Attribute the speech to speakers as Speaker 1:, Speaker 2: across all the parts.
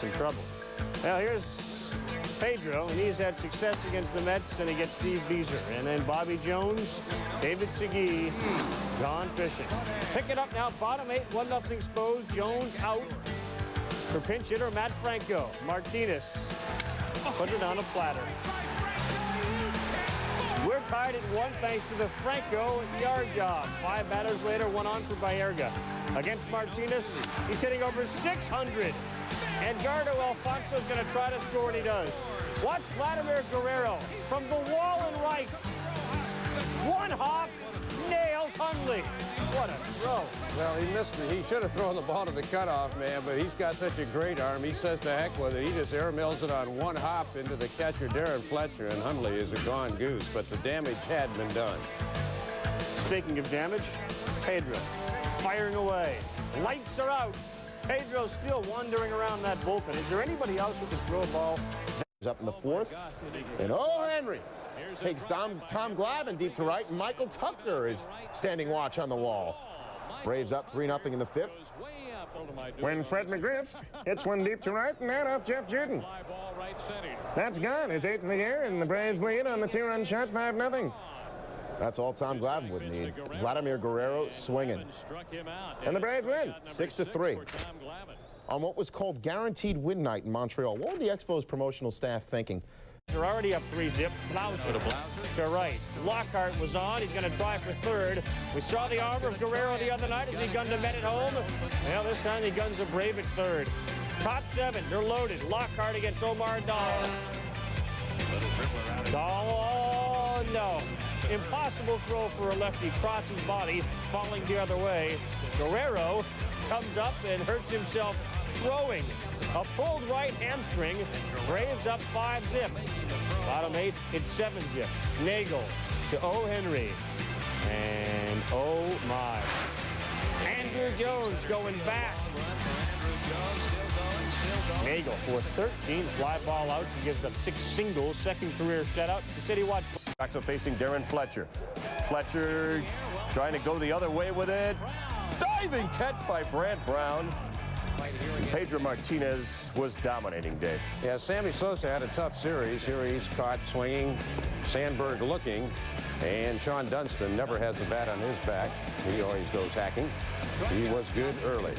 Speaker 1: in trouble. Now here's Pedro, and he's had success against the Mets, and he gets Steve Beezer. And then Bobby Jones, David Segui, gone fishing. Pick it up now, bottom 8, 1-0 Expos. Jones out for pinch hitter Matt Franco. Martinez put it on a platter. We're tied at 1 thanks to the Franco yard job. 5 batters later, 1 on for Baerga. Against Martinez, he's hitting over 600. And Gardo Alfonso's going to try to score, and he does. Watch Vladimir Guerrero from the wall and right. 1 hop, nails Hundley. What a throw.
Speaker 2: Well, he missed it. He should have thrown the ball to the cutoff man, but he's got such a great arm. He says to heck with it. He just air mills it on 1 hop into the catcher, Darren Fletcher, and Hundley is a gone goose, but the damage had been done.
Speaker 1: Speaking of damage, Pedro firing away. Lights are out. Pedro's still wandering around that bullpen. Is there anybody else who can throw a ball?
Speaker 3: Up in the 4th. And O. Henry takes Tom Glavine deep to right, and Michael Tucker is standing watch on the wall. Braves up 3-0 in the 5th.
Speaker 4: When Fred McGriff hits one deep to right, and that off Jeff Juden. That's gone. His 8th of the year, and the Braves lead on the 2-run shot, 5-0.
Speaker 3: That's all Tom Glavine would need. Vladimir Guerrero swinging.
Speaker 4: And the Braves win.
Speaker 3: 6-3. On what was called guaranteed win night in Montreal, what were the Expos promotional staff thinking?
Speaker 1: They're already up 3-zip. Blauser to right. Lockhart was on. He's going to try for 3rd. We saw the arm of Guerrero the other night as he gunned a Met at home. Well, this time he guns a Brave at 3rd. Top 7, they're loaded. Lockhart against Omar Dahl. Dahl, oh, no. Impossible throw for a lefty. Crosses body, falling the other way. Guerrero comes up and hurts himself throwing. A pulled right hamstring. Braves up 5-zip. Bottom 8, it's 7-zip. Nagel to O. Henry. And oh my. Andrew Jones going back. Nagel for 13 fly ball outs. He gives up 6 singles, 2nd career shutout. He said he watched.
Speaker 5: So facing Darren Fletcher. Fletcher trying to go the other way with it. Diving catch by Brant Brown. And Pedro Martinez was dominating, Dave.
Speaker 2: Yeah, Sammy Sosa had a tough series. Here he's caught swinging, Sandberg looking, and Sean Dunston never has the bat on his back. He always goes hacking. He was good early.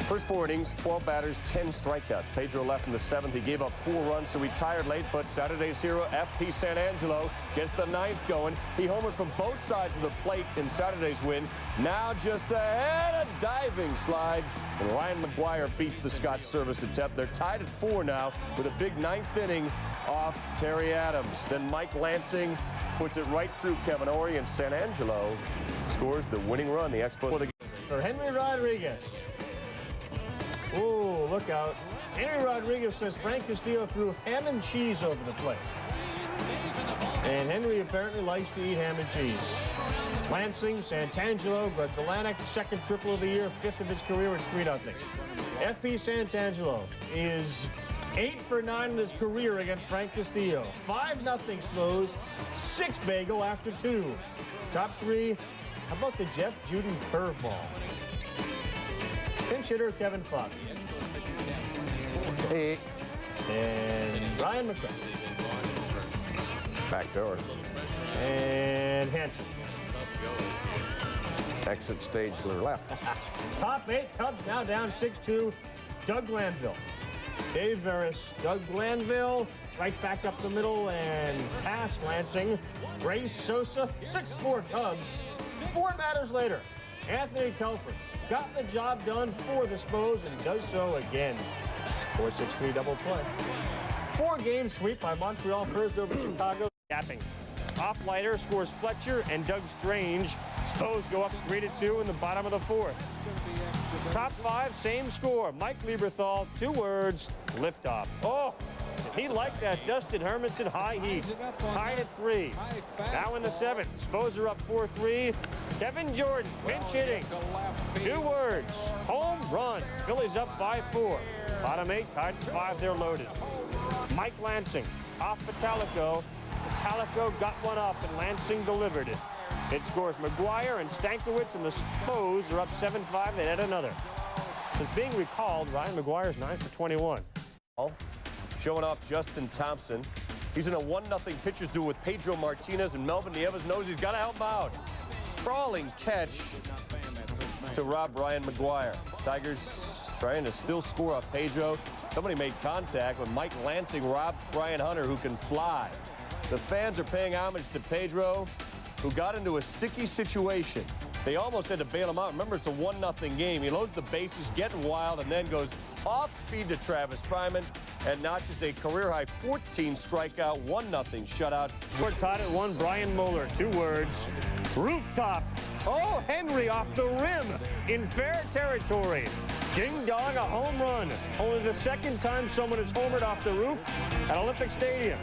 Speaker 5: First 4 innings, 12 batters, 10 strikeouts. Pedro left in the 7th. He gave up 4 runs, so he retired late, but Saturday's hero, FP San Angelo, gets the 9th going. He homered from both sides of the plate in Saturday's win. Now just ahead, a diving slide, and Ryan McGuire beats the Scotch service attempt. They're tied at 4 now with a big 9th inning off Terry Adams. Then Mike Lansing puts it right through Kevin Ory, and San Angelo scores the winning run. The Expos
Speaker 1: For Henry Rodriguez. Ooh, look out. Henry Rodriguez says Frank Castillo threw ham and cheese over the plate. And Henry apparently likes to eat ham and cheese. Lansing, Santangelo, Atlantic, 2nd triple of the year, 5th of his career. It's 3-0. FP Santangelo is 8 for 9 in his career against Frank Castillo. 5-0 Expos, 6 bagel after 2. Top 3, how about the Jeff Juden curveball? Pinch hitter Kevin Fox.
Speaker 3: Hey.
Speaker 1: And Ryan McCray.
Speaker 2: Back door.
Speaker 1: And Hanson.
Speaker 2: Exit stage to the left.
Speaker 1: Top 8, Cubs now down 6-2. Doug Glanville. Dave Veras, Doug Glanville, right back up the middle and past Lansing. Grace Sosa, 6-4 Cubs. 4 batters later, Anthony Telford got the job done for the Expos and does so again. 4-6-3 double play. 4-game sweep by Montreal first over Chicago. Tapping. Off-lighter scores Fletcher and Doug Strange. Expos go up 3-2 in the bottom of the 4th. Top 5, same score. Mike Lieberthal, 2 words, liftoff. Oh, he liked that. Dustin Hermanson, high heat. Tied at 3. Now in the 7th. Expos are up 4-3. Kevin Jordan, pinch hitting. 2 words, home run. Phillies up 5-4. Bottom 8, tied at 5, they're loaded. Mike Lansing, off Patalico. Patalico got one up, and Lansing delivered it. It scores McGuire and Stankiewicz, and the Expos are up 7-5. They had another. Since being recalled, Ryan McGuire's 9 for 21.
Speaker 5: Showing off Justin Thompson. He's in a 1-0 pitcher's duel with Pedro Martinez, and Melvin Nieves knows he's got to help him out. Sprawling catch to rob Brian McGuire. Tigers trying to still score off Pedro. Somebody made contact when Mike Lansing robs Brian Hunter, who can fly. The fans are paying homage to Pedro, who got into a sticky situation. They almost had to bail him out. Remember, it's a 1-0 game. He loads the bases, getting wild, and then goes off speed to Travis Fryman and notches a career-high 14 strikeout, 1-0 shutout.
Speaker 1: We're tied at 1. Brian Mueller, 2 words. Rooftop. Oh, Henry off the rim in fair territory. Ding dong, a home run. Only the second time someone has homered off the roof at Olympic Stadium.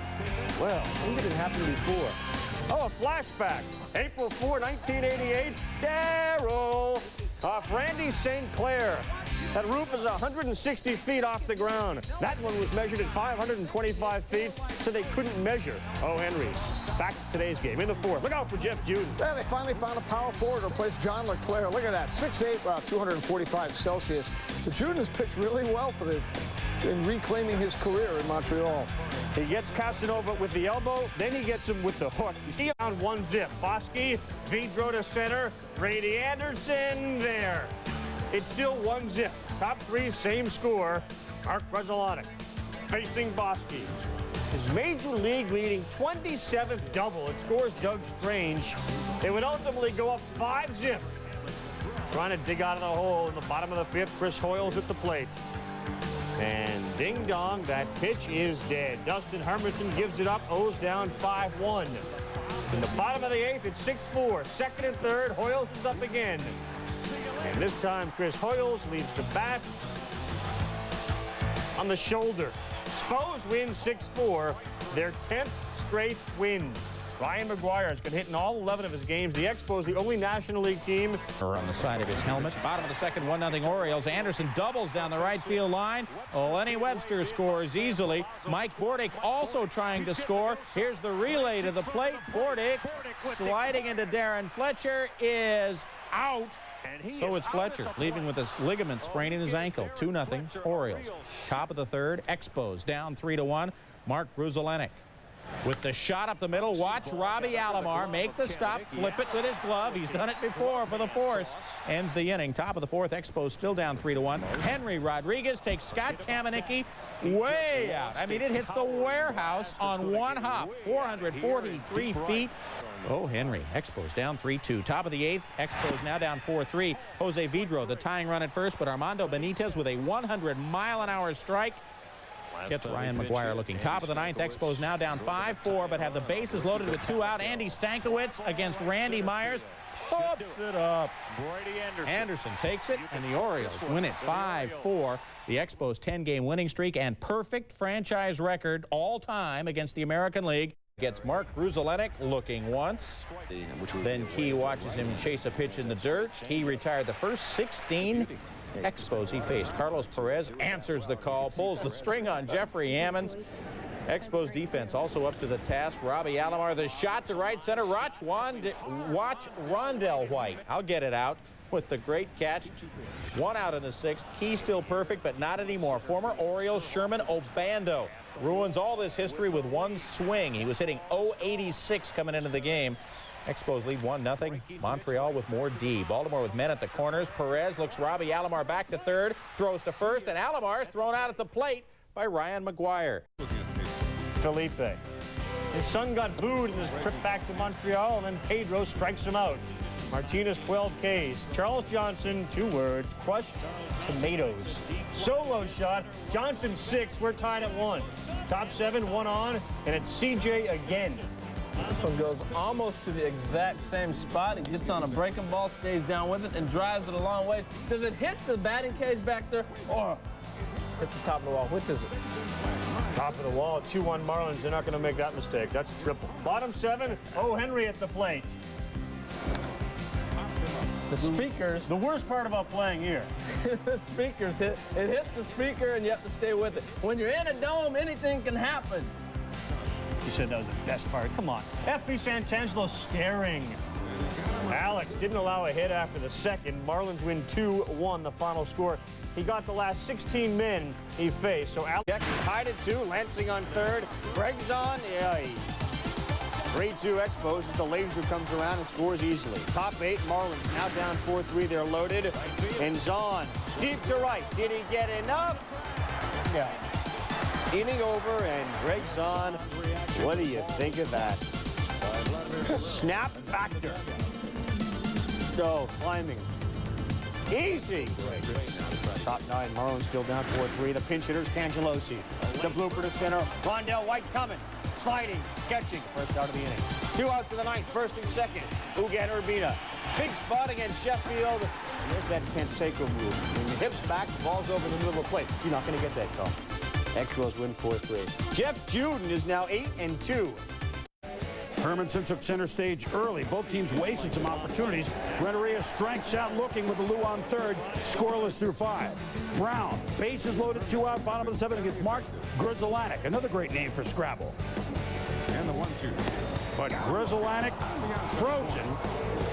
Speaker 1: Well, when did it happen before? Oh, a flashback. April 4, 1988. Darryl off Randy St. Clair. That roof is 160 feet off the ground. That one was measured at 525 feet, so they couldn't measure. Oh, Henry's. Back to today's game in the 4th. Look out for Jeff Juden.
Speaker 6: Yeah, they finally found a power forward to replace John LeClaire. Look at that, 6'8", 245 Celsius. But Juden has pitched really well in reclaiming his career in Montreal.
Speaker 1: He gets Casanova with the elbow, then he gets him with the hook. You see on 1-0. Bosky, Vidro to center, Brady Anderson there. It's still 1-0. Top 3, same score. Mark Grudzielanek facing Bosky. His major league leading 27th double. It scores Doug Strange. They would ultimately go up 5-0. Trying to dig out of the hole in the bottom of the 5th. Chris Hoyles at the plate. And ding dong, that pitch is dead. Dustin Hermanson gives it up, O's down 5-1. In the bottom of the 8th, it's 6-4. 2nd and 3rd, Hoyles is up again. And this time, Chris Hoyles leads the bat on the shoulder. Expos win 6-4, their 10th straight win. Ryan McGuire has been hitting all 11 of his games. The Expos, the only National League team.
Speaker 7: On the side of his helmet. Bottom of the 2nd, 1-0 Orioles. Anderson doubles down the right field line. Lenny Webster scores easily. Mike Bordick also trying to score. Here's the relay to the plate. Bordick sliding into Darren Fletcher is out. So it's Fletcher, leaving with his ligament sprain in his ankle. 2-0 Orioles. Top of the 3rd, Expos down 3-1. Mark Grudzielanek with the shot up the middle. Watch Robbie Alomar make the stop, flip it with his glove. He's done it before for the Force. Ends the inning. Top of the 4th, Expos still down 3-1. Henry Rodriguez takes Scott Kamenicki way out. I mean, it hits the warehouse on one hop. 443 feet. Oh, Henry. Expos down 3-2. Top of the 8th. Expos now down 4-3. Jose Vidro, the tying run at first, but Armando Benitez with a 100-mile-an-hour strike gets Ryan McGuire looking. Top of the 9th, Expos now down 5-4, but have the bases loaded with 2 out. Andy Stankiewicz against Randy Myers. Pops it up. Anderson takes it, and the Orioles win it 5-4. The Expos' 10-game winning streak and perfect franchise record all time against the American League. Gets Mark Grudzielanek looking once. Then Key watches him chase a pitch in the dirt. Key retired the first 16 Expos he faced. Carlos Perez answers the call, pulls the string on Jeffrey Ammons. Expos defense also up to the task. Robbie Alomar, the shot to right center. Watch Rondell White. I'll get it out with the great catch. 1 out in the 6th. Key still perfect, but not anymore. Former Orioles Sherman Obando ruins all this history with 1 swing. He was hitting .086 coming into the game. Expos lead 1-0. Montreal with more D. Baltimore with men at the corners. Perez looks Robbie Alomar back to 3rd, throws to 1st, and Alomar is thrown out at the plate by Ryan McGuire.
Speaker 1: Felipe. His son got booed in his trip back to Montreal, and then Pedro strikes him out. Martinez 12 Ks. Charles Johnson, 2 words, crushed tomatoes. Solo shot. Johnson 6. We're tied at 1. Top 7, 1 on, and it's CJ again.
Speaker 8: This one goes almost to the exact same spot. He gets on a breaking ball, stays down with it, and drives it a long ways. Does it hit the batting cage back there, or hits the top of the wall? Which is it?
Speaker 1: Top of the wall, 2-1 Marlins. They're not going to make that mistake. That's a triple. Bottom 7, O. Henry at the plate.
Speaker 8: The speakers.
Speaker 1: The worst part about playing here.
Speaker 8: The speakers hit. It hits the speaker, and you have to stay with it. When you're in a dome, anything can happen.
Speaker 1: You said that was the best part. Come on. F.P. Santangelo staring. Alex didn't allow a hit after the second. Marlins win 2-1, the final score. He got the last 16 men he faced. So Alex tied it 2. Lansing on third. Greg's on. 3-2 Expos as the laser comes around and scores easily. Top 8 Marlins now down 4-3. They're loaded. And Zahn deep to right. Did he get enough? No. Inning over, and Greg Zahn, what do you think of that? Snap factor. No, climbing. Easy. Top 9 Marlins still down 4-3. The pinch hitters, Cangelosi. The blooper to center. Rondell White coming. Sliding, catching, first out of the inning. 2 out to the 9th, first and second. Ugat Urbina. Big spot against Sheffield. And there's that Canseco move. When the hips back, the ball's over the middle of the plate. You're not going to get that call. Expos win 4-3. Jeff Juden is now 8-2.
Speaker 9: Hermanson took center stage early. Both teams wasted some opportunities. Renteria strikes out looking with the Lou on third. Scoreless through 5. Brown, bases loaded, 2 out, bottom of the 7th against Mark Grizzolanek. Another great name for Scrabble. And the 1-2. But Grizzolanek frozen,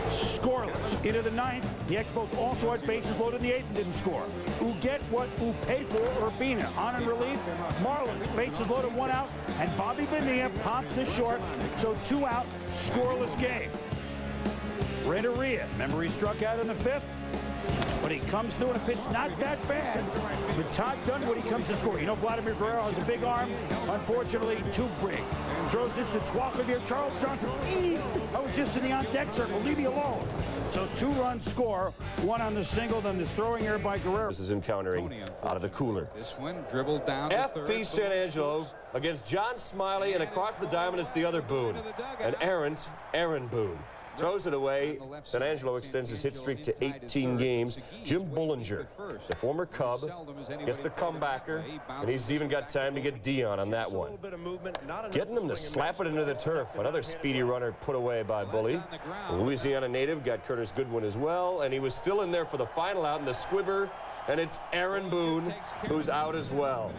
Speaker 9: scoreless. Into the 9th, the Expos also had bases loaded in the 8th and didn't score. Who get what who paid for Urbina. On in relief, Marlins, bases loaded, 1 out, and Bobby Bonilla pops this short, so 2 out, scoreless game. Renteria, remember he struck out in the 5th? But he comes through in a pitch not that bad. But Todd Dunwoody comes to score. You know, Vladimir Guerrero has a big arm. Unfortunately, too big. Throws this to 12th of year Charles Johnson. I was just in the on-deck circle. Leave me alone. So 2-run score. 1 on the single, then the throwing error by Guerrero.
Speaker 5: This is encountering out of the cooler.
Speaker 10: This one dribbled down to
Speaker 5: FP San Angelo against John Smiley, and across the diamond it's the other Boone. An errant Aaron Boone. Throws it away. San Angelo extends his hit streak to 18 games. Jim Bullinger, the former Cub, gets the comebacker, and he's even got time to get Dion on that one. Getting him to slap it into the turf. Another speedy runner put away by Bully. The Louisiana native got Curtis Goodwin as well, and he was still in there for the final out in the squibber, and it's Aaron Boone who's out as well.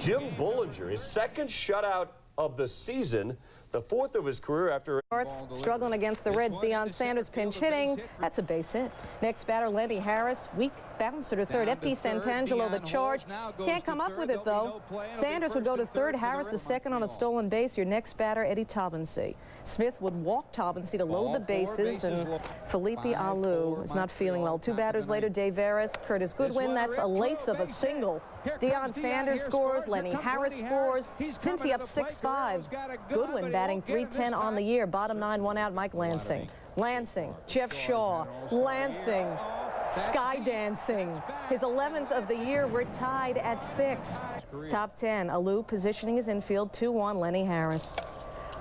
Speaker 5: Jim Bullinger, his second shutout of the season, the 4th of his career after
Speaker 11: struggling against the Reds. Deion Sanders pinch hitting. That's a base hit. Next batter, Lenny Harris. Weak bouncer to third. FP Santangelo the charge. Can't come up with it though. Sanders would go to third. Harris the second on a stolen base. Your next batter, Eddie Taubensee. Smith would walk Taubensee to load the bases, and Felipe Alou is not feeling well. 2 batters later, Dave Veras, Curtis Goodwin. That's a lace of a single. Deion Sanders scores. Lenny Harris scores. Cincy up 6-5. Goodwin batting .310 on the year. Bottom 9, 1 out, Mike Lansing. Lansing, Jeff Shaw, Lansing, sky dancing. His 11th of the year. We're tied at 6. Top 10, Alou positioning his infield. 2-1, Lenny Harris.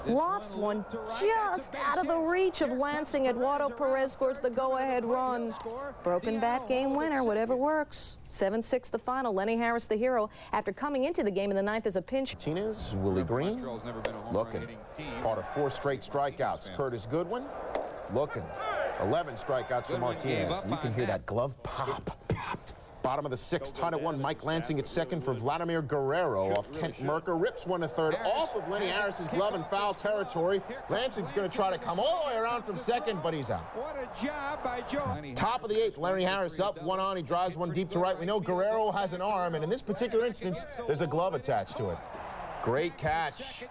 Speaker 11: Lofts one just out of the reach of Lansing. Eduardo Perez scores the go-ahead run. Broken bat game winner, whatever works. 7-6 the final. Lenny Harris the hero after coming into the game in the 9th as a pinch.
Speaker 3: Martinez, Willie Green, looking. Part of 4 straight strikeouts. Curtis Goodwin, looking. 11 strikeouts for Martinez. You can hear that glove pop. Bottom of the 6th, tied at 1. Mike Lansing at second for Vladimir Guerrero off Kent Merker. Rips one to third off of Lenny Harris's glove in foul territory. Lansing's going to try to come all the way around from second, but he's out.
Speaker 10: What a job by Joe.
Speaker 3: Top of the 8th, Lenny Harris up, 1 on. He drives one deep to right. We know Guerrero has an arm, and in this particular instance, there's a glove attached to it. Great catch.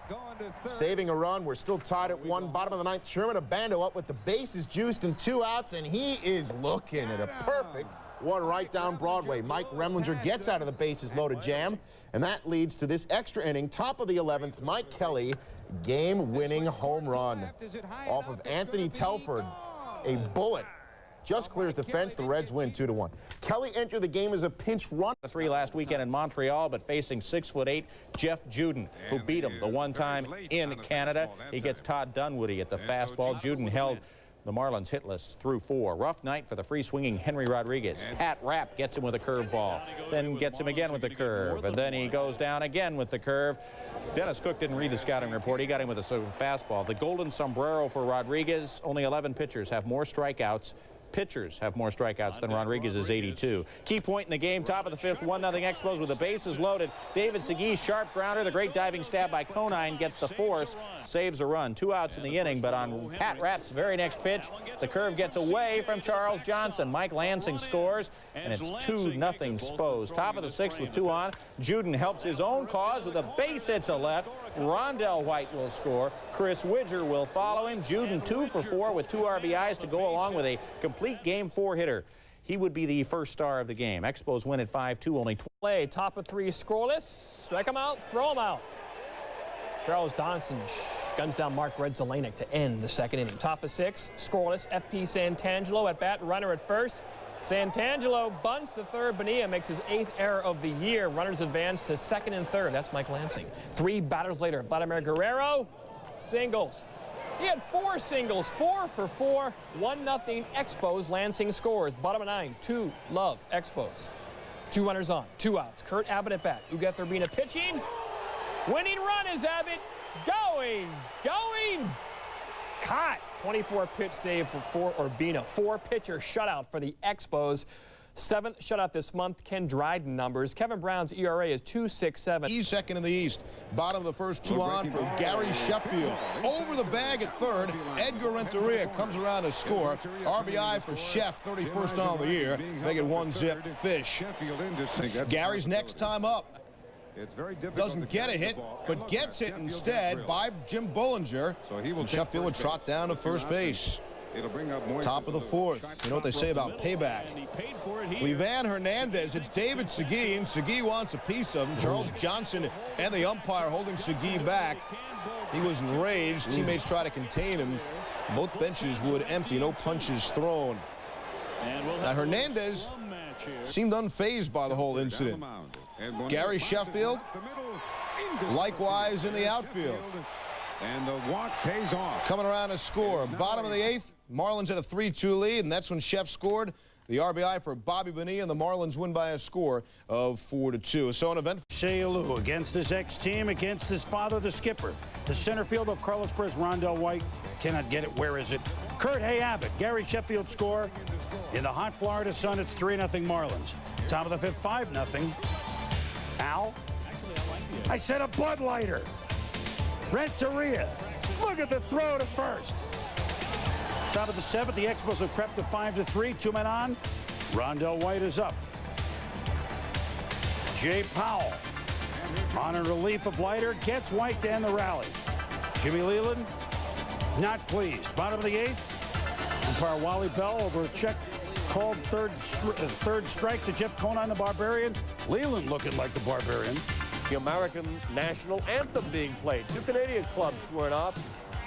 Speaker 3: Saving a run. We're still tied at 1. Bottom of the 9th, Sherman Abando up with the bases juiced and 2 outs, and he is looking at a perfect one right down Broadway. Mike Remlinger gets out of the bases loaded jam, and that leads to this extra inning. Top of the 11th, Mike Kelly, game-winning home run off of Anthony Telford. A bullet just clears the fence. The Reds win 2-1. Kelly entered the game as a pinch run.
Speaker 7: 3 last weekend in Montreal, but facing 6'8" Jeff Juden, who beat him the one time in Canada. He gets Todd Dunwoody at the fastball. Juden held the Marlins hitless through 4. Rough night for the free-swinging Henry Rodriguez. Pat Rapp gets him with a curveball, then gets him again with the curve, and then he goes down again with the curve. Dennis Cook didn't read the scouting report. He got him with a fastball. The golden sombrero for Rodriguez. Only 11 pitchers have more strikeouts pitchers have more strikeouts than Rodriguez's 82. Key point in the game, top of the fifth, 1-0 Expos with the bases loaded. David Segui, sharp grounder. The great diving stab by Conine gets the force, saves a run. 2 outs in the inning, but on Pat Rapp's very next pitch, the curve gets away from Charles Johnson. Mike Lansing scores, and it's 2-0 Spos. Top of the sixth with 2 on. Juden helps his own cause with a base hit to left. Rondell White will score. Chris Widger will follow him. Juden 2 for 4 with 2 RBIs to go along with a complete Game 4 hitter. He would be the first star of the game. Expos win at 5-2, only
Speaker 12: play. Top of 3 scoreless. Strike him out, throw him out. Charles Johnson guns down Mark Redzelenik to end the second inning. Top of 6, scoreless. FP Santangelo at bat, runner at first. Santangelo bunts to third. Bonilla makes his 8th error of the year. Runners advance to second and third. That's Mike Lansing. 3 batters later, Vladimir Guerrero, singles. He had 4 singles, 4 for 4, 1-0 Expos. Lansing scores. Bottom of 9, 2 love Expos. 2 runners on, 2 outs. Kurt Abbott at bat. Ugueth Urbina pitching. Winning run is Abbott. Going. Caught. 24 pitch save for Urbina. 4-pitcher shutout for the Expos. 7th shutout this month. Ken Dryden numbers. Kevin Brown's ERA is 2.67.
Speaker 3: He's second in the East. Bottom of the first, 2 on for Gary Sheffield. Over the bag at third. Edgar Renteria comes around to score. RBI for Sheff, 31st on the year. Make it 1-zip fish. Gary's next time up. Doesn't get a hit, but gets it instead by Jim Bullinger. And Sheffield would trot down to first base. Top of the 4th. You know what they say about payback. Levan Hernandez, it's David Segui, and Segui wants a piece of him. Charles Johnson and the umpire holding Segui back. He was enraged. Teammates try to contain him. Both benches would empty, no punches thrown. Now Hernandez seemed unfazed by the whole incident. Gary Sheffield, likewise in the outfield.
Speaker 10: And the walk pays off.
Speaker 3: Coming around to score. Bottom of the 8th, Marlins had a 3-2 lead, and that's when Sheff scored. The RBI for Bobby Bonilla, and the Marlins win by a score of 4-2. So an event.
Speaker 9: Shayaloo against his ex-team, against his father, the skipper. The center field of Carlos Perez, Rondell White. Cannot get it. Where is it? Kurt Abbott. Gary Sheffield score. In the hot Florida sun, it's 3-0 Marlins. Top of the 5th, 5-0. Al? I said a Bud Lighter. Renteria. Look at the throw to first. Top of the 7th, the Expos have crept to 5-3. 2 men on. Rondell White is up. Jay Powell on in relief of Leiter gets White to end the rally. Jimmy Leland not pleased. Bottom of the 8th, umpire Wally Bell over a check called third strike to Jeff Conine, the Barbarian. Leland looking like the Barbarian.
Speaker 5: The American national anthem being played. 2 Canadian clubs swearing off.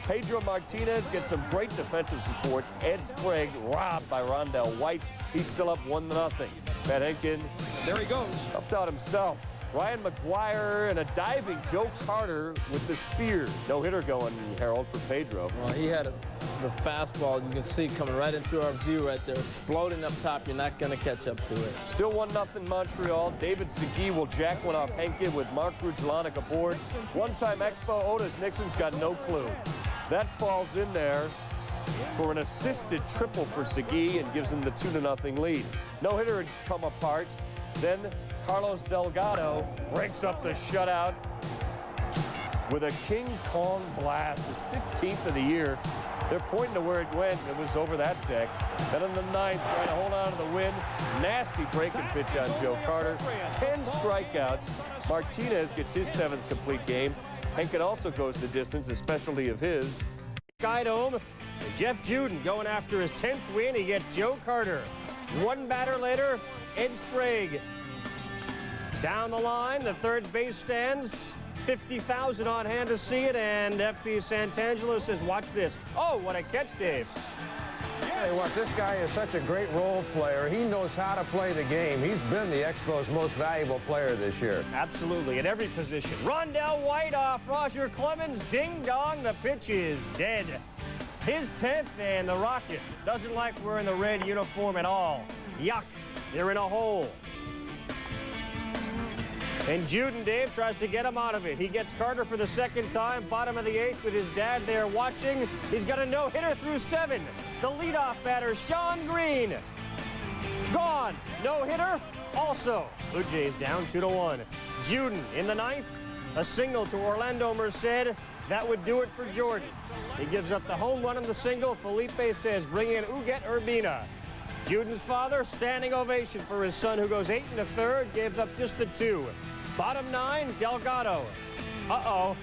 Speaker 5: Pedro Martinez gets some great defensive support. Ed Sprague robbed by Rondell White. He's still up 1-0. Matt Henkin.
Speaker 8: There he goes.
Speaker 5: Helped out himself. Ryan McGuire and a diving Joe Carter with the spear. No hitter going, Harold, for Pedro.
Speaker 8: Well, he had the fastball, you can see coming right into our view right there, exploding up top. You're not going to catch up to it.
Speaker 5: Still 1-0 Montreal. David Segui will jack one off Henkin with Mark Grudzielanek aboard. One-time Expo, Otis Nixon's got no clue. That falls in there for an assisted triple for Segui and gives him the 2-0 lead. No hitter had come apart. Then Carlos Delgado breaks up the shutout with a King Kong blast, his 15th of the year. They're pointing to where it went. It was over that deck. Then in the 9th, trying to hold on to the win. Nasty breaking pitch on Joe Carter. 10 strikeouts. Martinez gets his 7th complete game. Henkin also goes the distance, a specialty of his.
Speaker 1: Skydome, Jeff Juden going after his 10th win. He gets Joe Carter. 1 batter later, Ed Sprague. Down the line, the third base stands. 50,000 on hand to see it, and FP Santangelo says, watch this. Oh, what a catch, Dave.
Speaker 2: Hey, what, this guy is such a great role player. He knows how to play the game. He's been the Expos' most valuable player this year.
Speaker 1: Absolutely, at every position. Rondell White off Roger Clemens. Ding dong, the pitch is dead. His 10th, and the Rocket doesn't like wearing the red uniform at all. Yuck, they're in a hole. And Juden, Dave, tries to get him out of it. He gets Carter for the second time, bottom of the 8th with his dad there watching. He's got a no-hitter through 7. The leadoff batter, Sean Green. Gone. No-hitter also. Blue Jays down 2-1. Juden in the 9th, a single to Orlando Merced. That would do it for Jordan. He gives up the home run and the single. Felipe says, bring in Uget Urbina. Juden's father, standing ovation for his son, who goes 8 1/3, gave up just the 2. Bottom 9, Delgado. Uh-oh.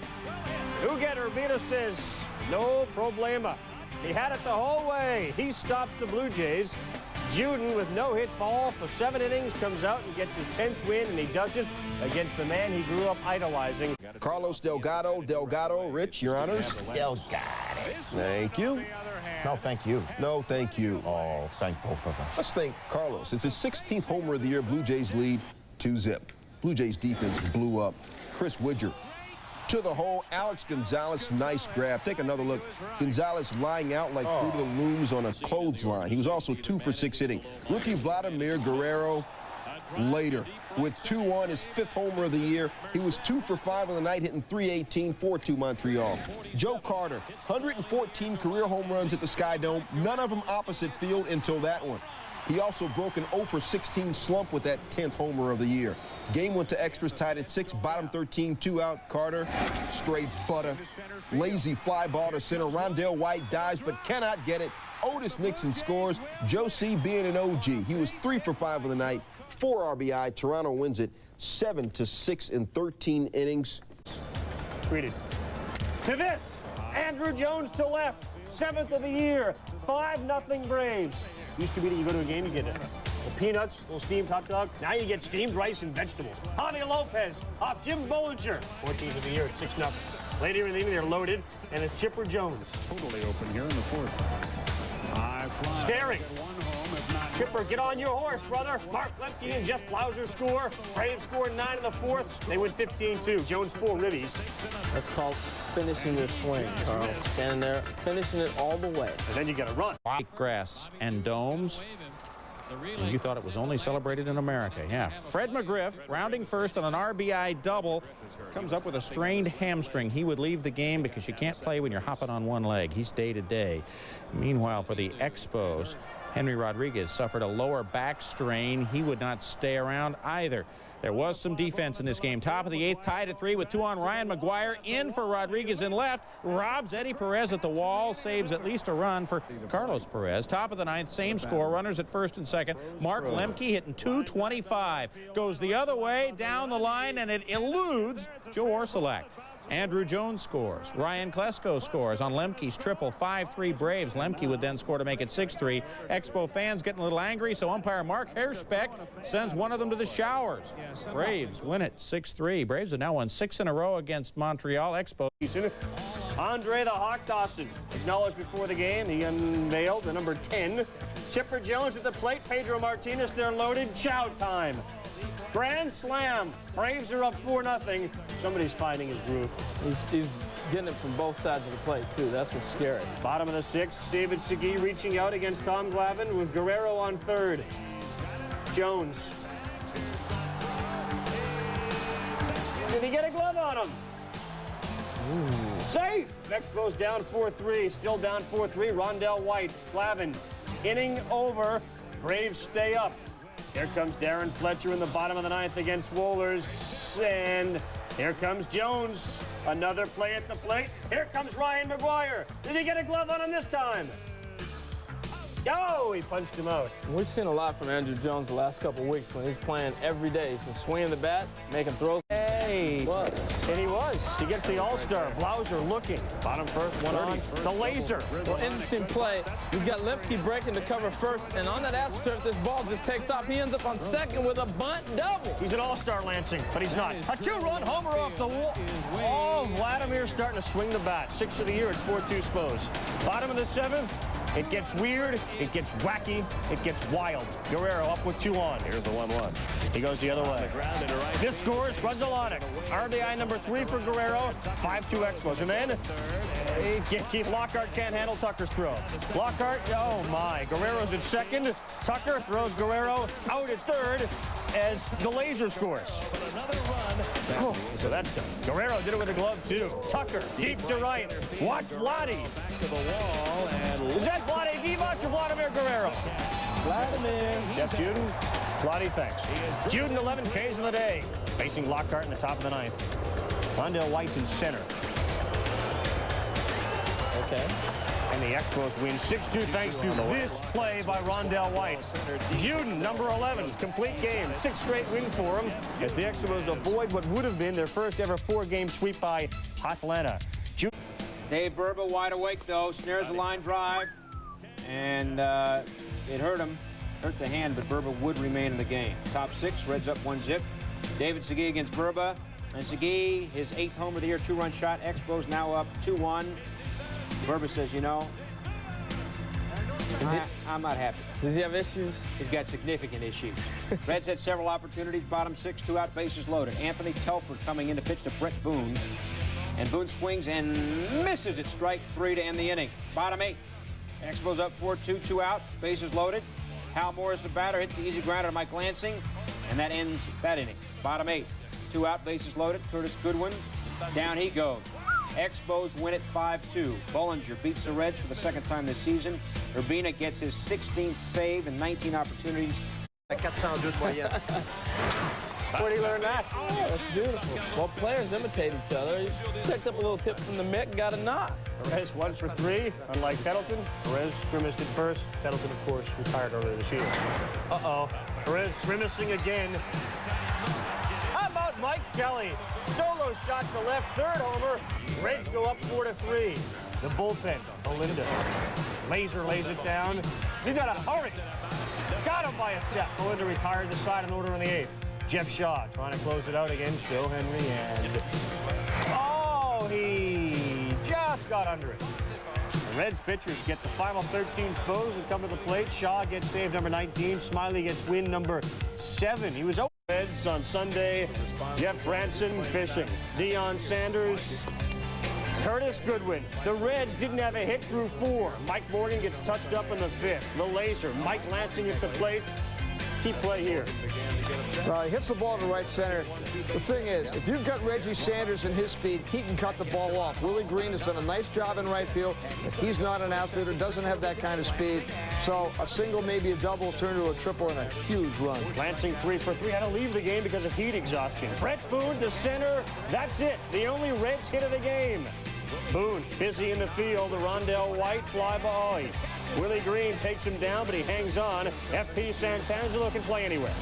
Speaker 1: Uget Urbina says, no problema. He had it the whole way. He stops the Blue Jays. Juden, with no-hit ball for 7 innings, comes out and gets his 10th win, and he does it against the man he grew up idolizing.
Speaker 13: Carlos Delgado. Delgado, Rich, your honors.
Speaker 3: Delgado.
Speaker 13: Thank you.
Speaker 3: No, thank you.
Speaker 13: No, thank you.
Speaker 3: Oh, thank both of us.
Speaker 13: Let's thank Carlos. It's his 16th homer of the year. Blue Jays lead 2-0. Blue Jays defense blew up. Chris Widger to the hole. Alex Gonzalez, nice grab. Take another look. Gonzalez lying out like Fruit of the Looms on a clothesline. He was also 2 for 6 hitting. Rookie Vladimir Guerrero later with 2 on his 5th homer of the year. He was 2 for 5 on the night, hitting .318, 4-2 Montreal. Joe Carter, 114 career home runs at the Sky Dome, none of them opposite field until that one. He also broke an 0 for 16 slump with that 10th homer of the year. Game went to extras, tied at 6, bottom 13, 2 out. Carter, straight butter. Lazy fly ball to center. Rondell White dives but cannot get it. Otis Nixon scores. Joe C. being an OG. He was 3 for 5 of the night, 4 RBI. Toronto wins it 7-6 in 13 innings.
Speaker 1: Tweeted. To this, Andrew Jones to left, 7th of the year, 5-0 Braves. Used to be that you go to a game, you get little peanuts, little steamed hot dog. Now you get steamed rice and vegetables. Javi Lopez off Jim Bollinger, 14th of the year at 6-0. Later in the evening, they're loaded, and it's Chipper Jones.
Speaker 9: Totally open here in the 4th. High fly.
Speaker 1: Staring. Chipper, get on your horse, brother. Mark Lemke and Jeff Blauser score. Braves score 9 in the 4th. They win 15-2. Jones 4 ribbies.
Speaker 8: That's called finishing your swing, Carl. Standing there, finishing it all the way.
Speaker 1: And then you got to run.
Speaker 7: White grass and domes. And you thought it was only celebrated in America. Yeah. Fred McGriff, rounding first on an RBI double, comes up with a strained hamstring. He would leave the game because you can't play when you're hopping on one leg. He's day-to-day. Meanwhile, for the Expos, Henry Rodriguez suffered a lower back strain. He would not stay around either. There was some defense in this game. Top of the 8th, tied at 3 with 2 on. Ryan McGuire in for Rodriguez in left. Robs Eddie Perez at the wall. Saves at least a run for Carlos Perez. Top of the 9th, same score. Runners at 1st and 2nd. Mark Lemke hitting .225. Goes the other way down the line, and it eludes Joe Orsulak. Andrew Jones scores. Ryan Klesko scores on Lemke's triple. 5-3 Braves. Lemke would then score to make it 6-3. Expo fans getting a little angry, so umpire Mark Herschbeck sends one of them to the showers. Braves win it 6-3. Braves have now won 6 in a row against Montreal Expos.
Speaker 1: Andre the Hawk Dawson, acknowledged before the game. He unveiled the number 10. Chipper Jones at the plate. Pedro Martinez, they're loaded. Chow time. Grand slam. Braves are up 4-0. Somebody's finding his groove.
Speaker 8: He's getting it from both sides of the plate, too. That's what's scary.
Speaker 1: Bottom of the 6th, David Segui reaching out against Tom Glavine with Guerrero on 3rd. Jones. Did he get a glove on him? Ooh. Safe! Expos down 4-3. Still down 4-3. Rondell White. Glavine. Inning over. Braves stay up. Here comes Darren Fletcher in the bottom of the 9th against Wohlers. And here comes Jones. Another play at the plate. Here comes Ryan McGuire. Did he get a glove on him this time? Oh, he punched him out.
Speaker 8: We've seen a lot from Andrew Jones the last couple of weeks when he's playing every day. He's been swinging the bat, making throws.
Speaker 1: Hey! And he was. He gets the All-Star. Blauser looking. Bottom first, 1 on. The laser.
Speaker 8: Well, interesting play. You've got Lemke breaking to cover first, and on that AstroTurf, this ball just takes off. He ends up on 2nd with a bunt double.
Speaker 1: He's an All-Star, Lansing, but he's not. A 2-run homer off the wall. Oh, Vladimir's starting to swing the bat. 6th of the year, it's 4-2 Expos. Bottom of the 7th. It gets weird, it gets wacky, it gets wild. Guerrero up with 2 on. Here's the 1-1. He goes the other way. This scores Ruzalonic. RBI number 3 for Guerrero. 5-2 Expos. And then Keith Lockhart can't handle Tucker's throw. Lockhart, oh my. Guerrero's at 2nd. Tucker throws Guerrero out at 3rd. as the laser scores. Oh, so that's done. Guerrero did it with a glove, too. Tucker, deep to right. Watch Vladdy. Back to the wall. And is that Vladdy Divac or Vladimir Guerrero?
Speaker 8: Vladimir.
Speaker 1: Yes, Juden. Vladdy, thanks. Juden, 11 Ks in the day. Facing Lockhart in the top of the ninth. Rondell White's in center.
Speaker 8: Okay.
Speaker 1: And the Expos win 6-2 thanks to this play by Rondell White. Juden, number 11, complete game. 6th straight win for him as the Expos avoid what would have been their first ever 4-game sweep by Atlanta.
Speaker 14: Dave Burba wide awake, though. Snares a line drive. And it hurt him. Hurt the hand, but Burba would remain in the game. Top 6, Reds up 1-zip. David Segui against Burba. And Segui, his 8th home of the year, 2-run shot. Expos now up 2-1. Burba says, you know, I'm not happy.
Speaker 8: Does he have issues?
Speaker 14: He's got significant issues. Reds had several opportunities. Bottom 6, 2 out, bases loaded. Anthony Telford coming in to pitch to Brett Boone. And Boone swings and misses at strike 3 to end the inning. Bottom 8. Expos up 4-2, 2 out, bases loaded. Hal Morris, the batter, hits the easy grounder to Mike Lansing, and that ends that inning. Bottom 8. 2 out, bases loaded. Curtis Goodwin. Down he goes. Expos win it 5-2. Bollinger beats the Reds for the 2nd time this season. Urbina gets his 16th save and 19 opportunities.
Speaker 8: 402 de moyenne. Where did he learn that? Oh, that's beautiful. Well, players imitate each other. He picked up a little tip from the Mick, got a knock.
Speaker 1: Perez 1 for 3, unlike Tettleton. Perez grimaced at first. Tettleton, of course, retired earlier this year. Uh-oh. Perez grimacing again. How about Mike Kelly? Solo shot to left, 3rd homer. Reds go up 4-3. The bullpen, Belinda. Laser lays it down. You gotta hurry. Got him by a step. Belinda retired the side in order in the 8th. Jeff Shaw trying to close it out against Joe Henry, and oh, he just got under it. The Reds pitchers get the final 13 spos and come to the plate. Shaw gets save number 19. Smiley gets win number 7. He was out. Reds on Sunday. Jeff Branson fishing. Deion Sanders. Curtis Goodwin. The Reds didn't have a hit through 4. Mike Morgan gets touched up in the 5th. The laser. Mike Lansing at the plate. Key play here.
Speaker 6: He hits the ball to right center. The thing is, if you've got Reggie Sanders and his speed, he can cut the ball off. Willie Green has done a nice job in right field. He's not an outfielder, doesn't have that kind of speed. So a single, maybe a double, has turned into a triple and a huge run.
Speaker 1: Lansing 3 for 3. Had to leave the game because of heat exhaustion. Brett Boone to center. That's it. The only Reds hit of the game. Boone busy in the field. The Rondell White fly ball. Willie Green takes him down, but he hangs on. FP Santangelo can play anywhere.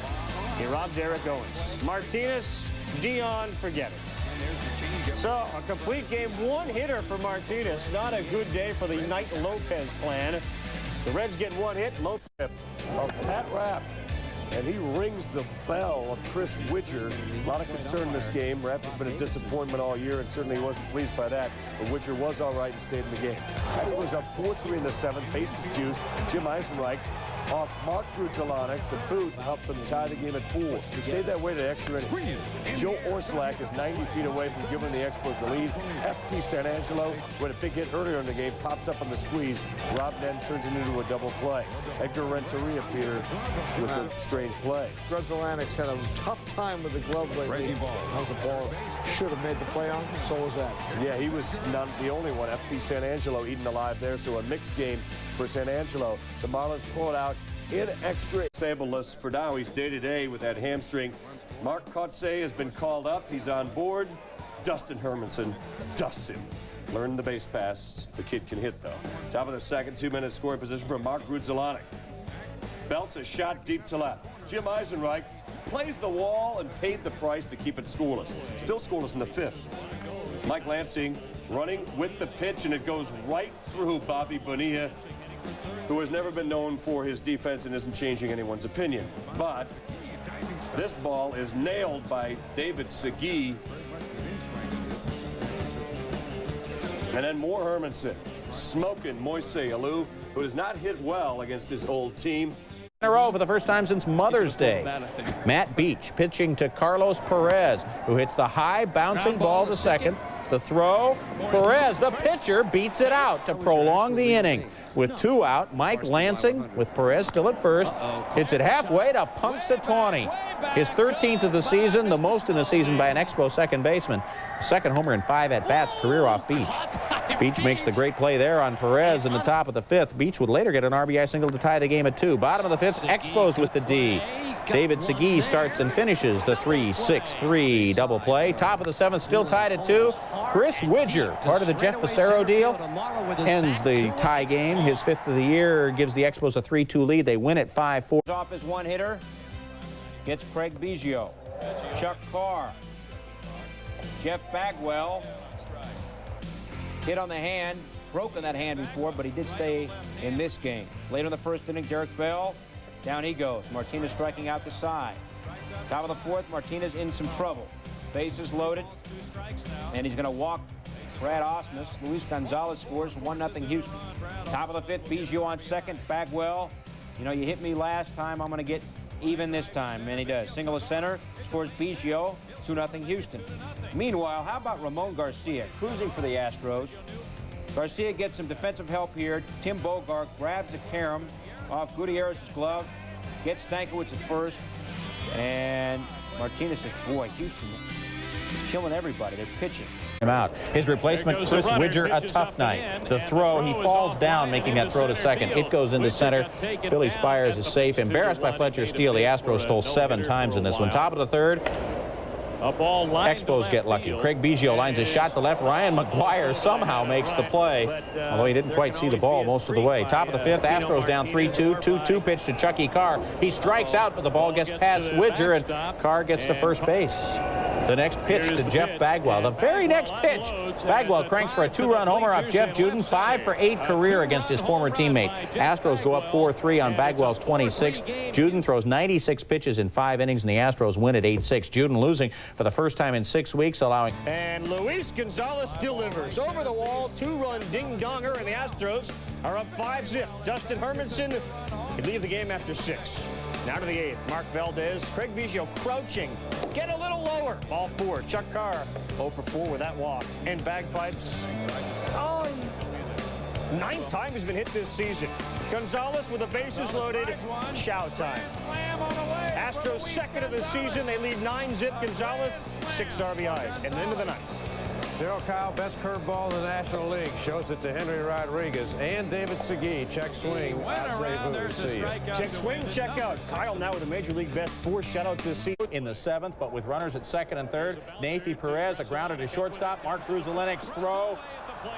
Speaker 1: He robs Eric Owens. Martinez, Dion, forget it. So, a complete game, 1 hitter for Martinez. Not a good day for the Knight Lopez plan. The Reds get 1 hit. Lopez.
Speaker 5: Pat Rapp. And he rings the bell of Chris Widger. A lot of concern in this game. Rapp has been a disappointment all year, and certainly he wasn't pleased by that. But Widger was all right and stayed in the game. Expos up 4-3 in the 7th. Bases juiced. Jim Eisenreich off Mark Grudzielanek. The boot helped them tie the game at 4. It stayed that way to extra innings. Joe Orslak is 90 feet away from giving the Expos the lead. FP San Angelo, with a big hit earlier in the game, pops up on the squeeze. Rob Nen turns it into a double play. Edgar Renteria appeared with a strange play.
Speaker 6: Grudzelanek's had a tough time with the glove lately. That was a ball should have made the play on. So was that.
Speaker 5: Yeah, he was not the only one. FP San Angelo eaten alive there, so a mixed game for San Angelo. The Marlins pull it out in extra. Disabled for now. He's day-to-day with that hamstring. Mark Kotze has been called up. He's on board. Dustin Hermanson dusts him. Learned the base pass. The kid can hit, though. Top of the 2nd, 2-minute scoring position for Mark Grudzielanek. Belts a shot deep to left. Jim Eisenreich plays the wall and paid the price to keep it scoreless. Still scoreless in the 5th. Mike Lansing running with the pitch, and it goes right through Bobby Bonilla, who has never been known for his defense and isn't changing anyone's opinion. But this ball is nailed by David Segui. And then more Hermanson, smoking Moise Alou, who has not hit well against his old team.
Speaker 7: In a row for the first time since Mother's Day. Matt Beach pitching to Carlos Perez, who hits the high bouncing ball to second. The throw, Perez, the pitcher, beats it out to prolong the inning. With 2 out, Mike Lansing, with Perez still at first, hits it halfway to Punxsutawney. His 13th of the season, the most in a season by an Expo second baseman. Second homer in 5 at-bats, career off Beach. Beach makes the great play there on Perez in the top of the 5th. Beach would later get an RBI single to tie the game at 2. Bottom of the 5th, Expos with the D. David Segui starts and finishes the 3-6-3 double play. Top of the 7th, still tied at 2. Chris Widger, part of the Jeff Facero deal, ends the tie game. His 5th of the year gives the Expos a 3-2 lead. They win at 5-4.
Speaker 14: Off his one hitter, gets Craig Biggio, Chuck Carr, Jeff Bagwell, hit on the hand, broken that hand before, but he did stay in this game. Later in the first inning, Derek Bell, down he goes. Martinez striking out the side. Top of the 4th, Martinez in some trouble. Bases loaded, and he's going to walk Brad Osmus. Luis Gonzalez scores 1-0 Houston. Top of the 5th, Biggio on second. Bagwell, you know, you hit me last time, I'm going to get even this time, and he does. Single to center, scores Biggio, 2-0 Houston. Meanwhile, how about Ramon Garcia cruising for the Astros? Garcia gets some defensive help here. Tim Bogart grabs a carom off Gutierrez's glove, gets Stankiewicz at first, and Martinez says, boy, Houston is killing everybody. They're pitching.
Speaker 7: Out. His replacement, Chris Widger, a tough night. The throw, he falls down, making that throw to second. It goes into center. Billy Spires is safe. Embarrassed by Fletcher Steele, the Astros stole 7 times in this one. Top of the 3rd. Expos get lucky. Craig Biggio lines a shot to left. Ryan McGuire somehow makes the play, although he didn't quite see the ball most of the way. Top of the 5th, Astros down 3-2. 2-2 pitch to Chucky Carr. He strikes out, but the ball gets past Widger, and Carr gets to first base. The next pitch to Jeff Bagwell. The very next pitch, Bagwell cranks for a 2-run homer off Jeff Juden. 5 for 8 career against his former teammate. Astros go up 4-3 on Bagwell's 26. Juden throws 96 pitches in 5 innings, and the Astros win at 8-6. Juden losing for the first time in 6 weeks, allowing...
Speaker 1: And Luis Gonzalez delivers over the wall, 2-run ding-donger, and the Astros are up 5-0. Dustin Hermanson could leave the game after 6. Now to the 8th, Mark Valdez, Craig Biggio crouching, get a little lower. Ball 4, Chuck Carr, 0 for 4 with that walk. And bagpipes, 9th time he's been hit this season. Gonzalez with the bases loaded, chow time. Astros 2nd of the season, they lead 9-zip. Gonzalez, 6 RBIs, and into the 9th.
Speaker 2: Daryl Kyle, best curveball in the National League, shows it to Henry Rodriguez and David Segui. Check swing.
Speaker 1: Check swing, check out. Kyle now with a Major League best 4 shutouts this season.
Speaker 7: In the 7th, but with runners at 2nd and 3rd, Nafi Perez, a grounder to shortstop. Mark Gruzelinek's throw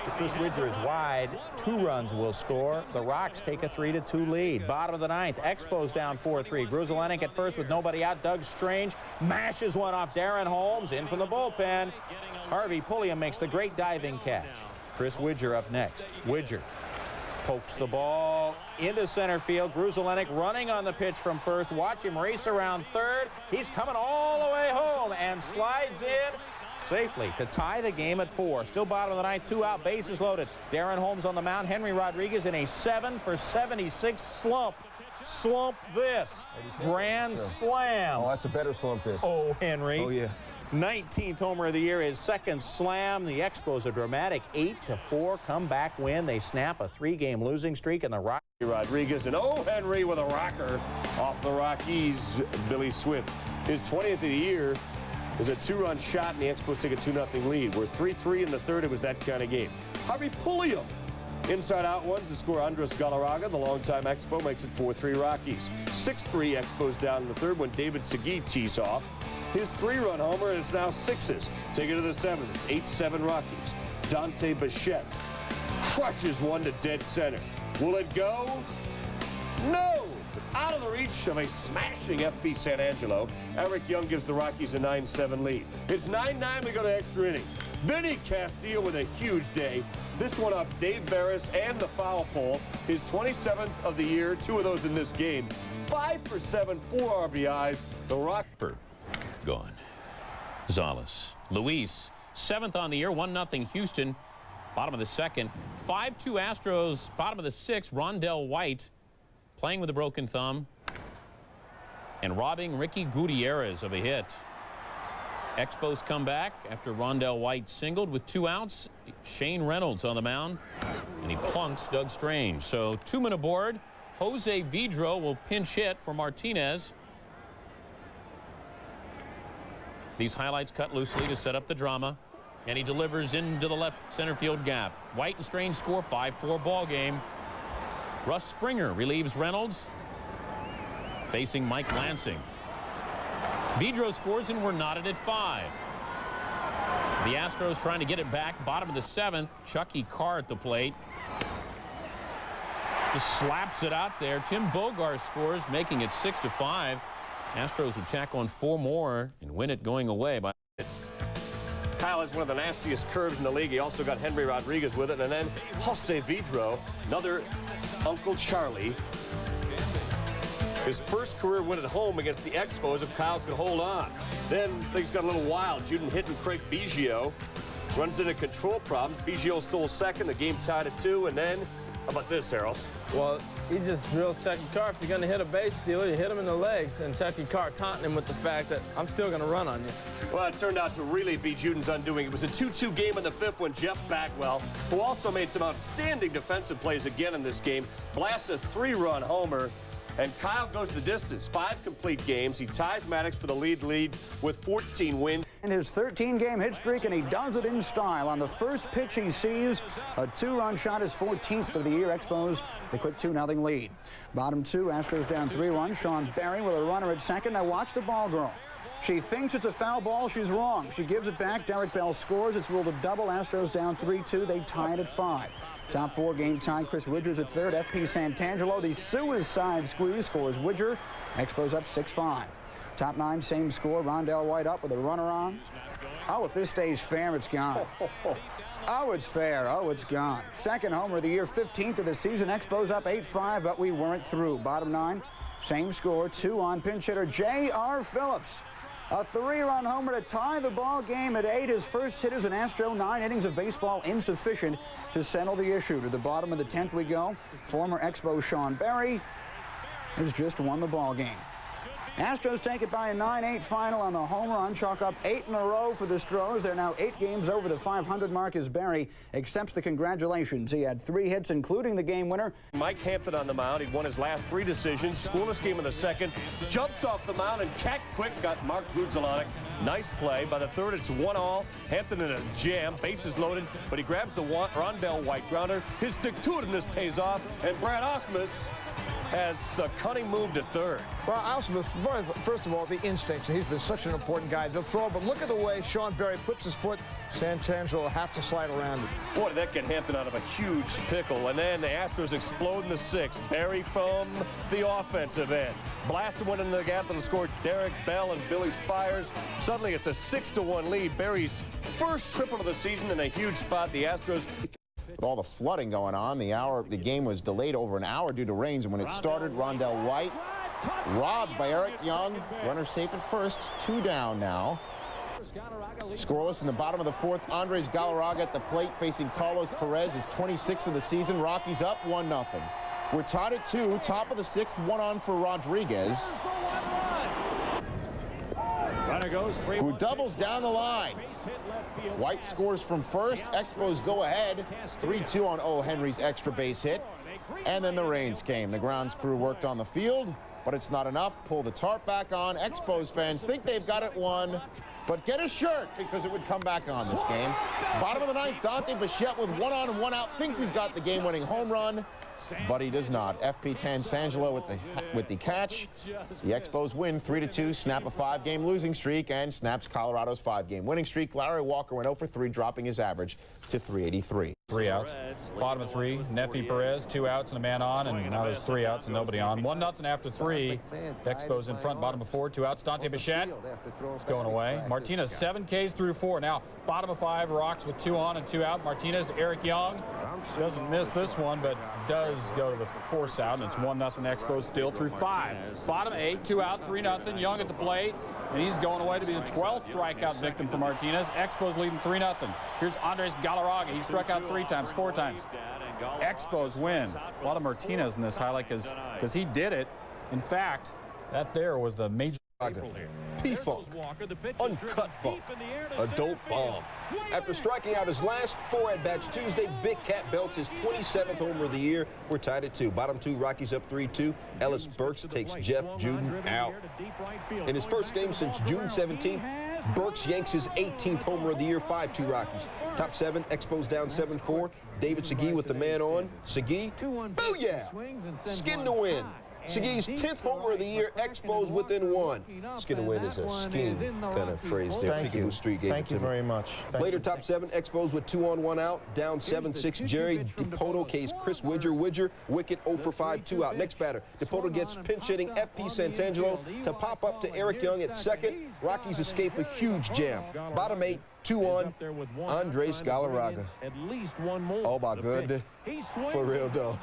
Speaker 7: to Chris Widger is wide. 2 runs will score. The Rocks take a 3-2 lead. Bottom of the 9th, Expos down 4-3. Gruzelenek at first with nobody out. Doug Strange mashes one off Darren Holmes in from the bullpen. Harvey Pulliam makes the great diving catch. Chris Widger up next. Widger pokes the ball into center field. Gruzelenek running on the pitch from first. Watch him race around 3rd. He's coming all the way home and slides in safely to tie the game at 4. Still bottom of the 9th, 2 out, bases loaded. Darren Holmes on the mound. Henry Rodriguez in a 7 for 76 slump. Slump this. Grand slam.
Speaker 13: Oh, that's a better slump this.
Speaker 7: Oh, Henry.
Speaker 13: Oh, yeah.
Speaker 7: 19th homer of the year, his 2nd slam. The Expos a dramatic 8-4 comeback win. They snap a 3-game losing streak, and the Rockies.
Speaker 5: Rodriguez, and Henry with a rocker off the Rockies. Billy Swift, his 20th of the year, is a 2-run shot, and the Expos take a 2-0 lead. We're 3-3 in the 3rd. It was that kind of game. Harvey Pulliam, inside out ones to score. Andres Galarraga, the longtime Expo, makes it 4-3 Rockies. 6-3 Expos down in the 3rd when David Segui tees off. His 3-run homer, and it's now 6s. Take it to the 7th. It's 8-7 Rockies. Dante Bichette crushes one to dead center. Will it go? No! Out of the reach of a smashing FP San Angelo. Eric Young gives the Rockies a 9-7 lead. It's 9-9. We go to extra inning. Vinny Castillo with a huge day. This one off Dave Barris and the foul pole. His 27th of the year. 2 of those in this game. 5 for 7, 4 RBIs. The Rock.
Speaker 15: Gone. Gonzalez. Luis, 7th on the year, 1-0 Houston. Bottom of the 2nd. 5-2 Astros. Bottom of the 6th, Rondell White playing with a broken thumb and robbing Ricky Gutierrez of a hit. Expos come back after Rondell White singled with 2 outs. Shane Reynolds on the mound, and he plunks Doug Strange. So 2 men aboard. Jose Vidro will pinch hit for Martinez. These highlights cut loosely to set up the drama, and he delivers into the left center field gap. White and Strange score, 5-4 ball game. Russ Springer relieves Reynolds, facing Mike Lansing. Vidro scores, and we're knotted at 5. The Astros trying to get it back. Bottom of the 7th. Chucky Carr at the plate. Just slaps it out there. Tim Bogar scores, making it 6-5. Astros would tack on 4 more and win it going away.
Speaker 5: Kyle has one of the nastiest curves in the league. He also got Henry Rodriguez with it. And then Jose Vidro, another Uncle Charlie. His first career win at home against the Expos if Kyle could hold on. Then things got a little wild. Juden hitting Craig Biggio. Runs into control problems. Biggio stole second. The game tied at 2. And then, how about this, Harold?
Speaker 8: Well, he just drills Chucky Carr. If you're going to hit a base stealer, you hit him in the legs. And Chucky Carr taunting him with the fact that I'm still going to run on you.
Speaker 5: Well, it turned out to really be Juden's undoing. It was a 2-2 game in the 5th when Jeff Bagwell, who also made some outstanding defensive plays again in this game, blasts a 3-run homer. And Kyle goes the distance. 5 complete games. He ties Maddox for the lead with 14 wins.
Speaker 16: In his 13-game hit streak, and he does it in style. On the first pitch he sees, a 2-run shot, his 14th of the year. Expos the quick 2-0 lead. Bottom 2, Astros down 3-1. Sean Barry with a runner at second. Now watch the ball girl. She thinks it's a foul ball. She's wrong. She gives it back. Derek Bell scores. It's ruled a double. Astros down 3-2. They tie it at 5. Top 4 game tie. Chris Widger's at third. FP Santangelo, the suicide squeeze, scores Widger. Expos up 6-5. Top 9, same score. Rondell White up with a runner on. Oh, if this stays fair, it's gone. Oh, it's fair. Oh, it's gone. Second homer of the year, 15th of the season. Expos up 8-5, but we weren't through. Bottom 9, same score. 2 on pinch hitter J.R. Phillips. A 3-run homer to tie the ball game at 8. His first hit as an Astro. 9 innings of baseball insufficient to settle the issue. To the bottom of the 10th we go. Former Expo Sean Barry has just won the ball game. Astros take it by a 9-8 final on the home run. Chalk up 8 in a row for the Stros. They're now 8 games over the 500 mark as Barry accepts the congratulations. He had 3 hits, including the game winner.
Speaker 5: Mike Hampton on the mound. He'd won his last 3 decisions. Scoreless game in the 2nd. Jumps off the mound, and cat quick got Mark Gudzelanic. Nice play. By the 3rd, it's 1-all. Hampton in a jam. Bases loaded, but he grabs the Rondell White grounder. His stick-to-itiveness pays off, and Brad Ausmus has a cunning move to 3rd.
Speaker 6: Well, Ausmus, first of all, the instincts. He's been such an important guy to throw, but look at the way Sean Barry puts his foot. Santangelo has to slide around it.
Speaker 5: Boy, did that get Hampton out of a huge pickle. And then the Astros explode in the 6th. Barry from the offensive end. Blasted one into the gap that'll score Derek Bell and Billy Spires. Suddenly it's a 6-1 lead. Barry's first triple of the season in a huge spot. The Astros...
Speaker 3: With all the flooding going on, the game was delayed over an hour due to rains, and when it started, Rondell White robbed by Eric Young. Runner safe at first, 2 down now. Scoreless in the bottom of the 4th. Andres Galarraga at the plate facing Carlos Perez, his 26th of the season. Rockies up 1-0. We're tied at 2. Top of the 6th, 1 on for Rodriguez, who doubles down the line. White scores from first. Expos go ahead 3-2 on O. Henry's extra base hit. And then the rains came. The grounds crew worked on the field, but it's not enough. Pull the tarp back on. Expos fans think they've got it won, but get a shirt because it would come back on this game. Bottom of the 9th, Dante Bichette with 1 on and 1 out thinks he's got the game-winning home run, but he does not. FP Santangelo with the catch. The Expos win 3-2, snap a 5-game losing streak, and snaps Colorado's 5-game winning streak. Larry Walker went 0 for 3, dropping his average to .383.
Speaker 7: 3 outs. Bottom of 3, Nefi Perez, 2 outs and a man on, and now there's 3 outs and nobody on. 1-0 after 3. Expos in front, bottom of 4, 2 outs. Dante Bichette going away. Martinez 7 Ks through 4. Now bottom of 5, Rocks with 2 on and 2 out. Martinez to Eric Young. Doesn't miss this one, but does go to the force out, and it's 1-0 Expos still through 5. Bottom 8, 2 out, 3-0. Young at the plate, and he's going away to be the 12th strikeout victim for Martinez. Expos leading 3-0. Here's Andres Galarraga. He struck out 3 times, 4 times. Expos win. A lot of Martinez in this highlight because he did it. In fact, that there was the major.
Speaker 13: P-Funk, Uncut Funk, Adult Bomb. After striking out his last 4 at-bats Tuesday, Big Cat belts his 27th homer of the year. We're tied at 2. Bottom 2, Rockies up 3-2. Ellis Burks takes Jeff Juden out. In his first game since June 17th, Burks yanks his 18th homer of the year, 5-2 Rockies. Top 7, Expos down 7-4. David Segui with the man on. Segui, booyah! Skin to win. Segui's 10th homer of the year, Expos within 1. Skin to win is a scheme kind of phrase there.
Speaker 3: Thank you.
Speaker 13: Street gave
Speaker 3: Thank
Speaker 13: it to
Speaker 3: you
Speaker 13: me.
Speaker 3: very much.
Speaker 13: Later, top 7, Expos with 2 on, 1 out. Down 7-6, Jerry DePoto K's Chris Widger. Widger, wicket 0 for 5, 2 out. Next batter, DePoto gets pinch hitting FP Santangelo to pop up to Eric Young at second. Rockies escape a huge jam. Bottom 8, 2 on, Andres Galarraga. Oh my goodness. For real though.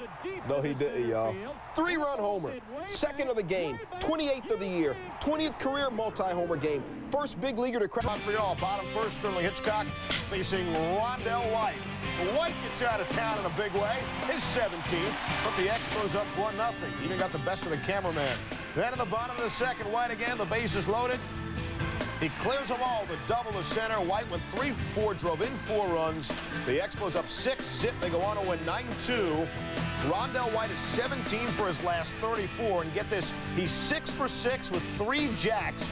Speaker 13: No, he didn't, y'all. 3-run homer. Second of the game. 28th of the year. 20th career multi-homer game. First big leaguer to crack.
Speaker 3: Montreal, bottom first, Sterling Hitchcock facing Rondell White. White gets out of town in a big way. His 17th, but the Expos up 1-0. Even got the best of the cameraman. Then in the bottom of the second, White again, the bases loaded. He clears them all, the double to center. White went 3-4, drove in 4 runs. The Expos up 6-0. They go on to win 9-2. Rondell White is 17 for his last 34. And get this, he's 6 for 6 with 3 jacks.